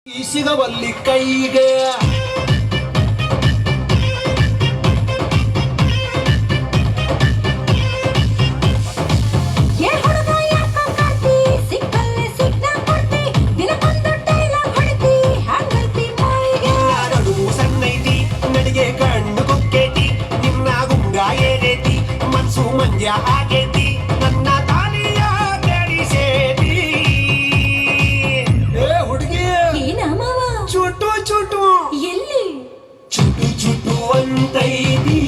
ಸಿಗವಲ್ಲಿ ಕೈಗೆ ಸಣ್ಣೈತಿ ನಡಿಗೆ ಕಣ್ಣು ಕೊಕ್ಕೇತಿ ನಿನ್ನ ಗುಂಗ ಏರೇತಿ ಮನ್ಸು ಮಂಜ ಆಗೇತಿ ನನ್ನ ತಾಲಿಯ ಕೆಡಿಸೇತಿ ಏ ಹುಡುಗಿ ಚುಟು ಚುಟು ಎಲ್ಲಿ ಚುಟು ಚುಟು ಅಂತೈತಿ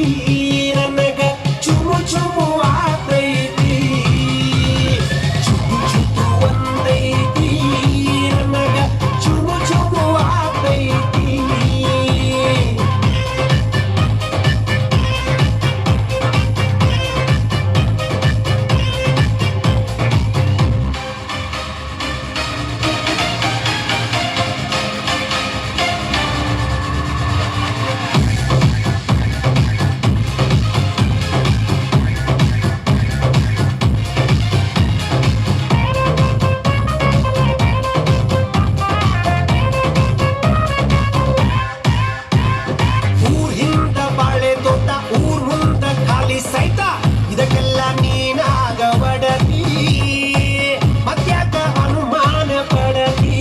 ನನಗ ಚುಮು ಚುಮು ಆತೈತಿ ಚುಟು ಚುಟು ಅಂತೈತಿ ನನಗ ಚುಮು ಚುಮು ಆತೈತಿ ಊರಿಂದ ಬಾಳೆ ತೋಟ ಊರ್ ಮುಂದ ಖಾಲಿ ಸೈತ ಇದಕ್ಕೆಲ್ಲ ನೀನಾಗ ಬಡತಿ ಮತ್ಯಾಕ ಅನುಮಾನ ಪಡತಿ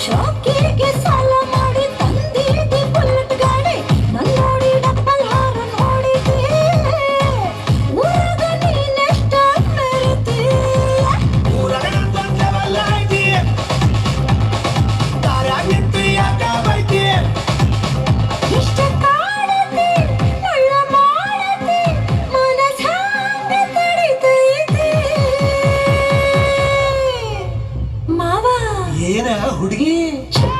ಶೋಕಿಗೆ ಸಾಲ ಮಾಡಿ ತಂದಿದ್ದೆ ಬುಲೆಟ್ ಗಾಡಿ ನನ್ನೋಡಿ ಡಬ್ಬಲ್ ಹಾರ ನೋಡಿದೆ ಊರಾಗ ನೀನೆಷ್ಟ ಮೆರಿತಿ ಊರಾಗ ಬಂದವಲ್ಲ ಐತಿ ದಾರ್ಯಾಗ ನಿಂತು ಯಾಕ ಬೈತಿ ಇಷ್ಟ ಕಾಡತಿ ಮುಳ್ಳ ಮಾಡತಿ ಮನಸಾಗ ತಡಿತೈತಿ ಮಾವ ಏನ ಹುಡುಗಿ ಛ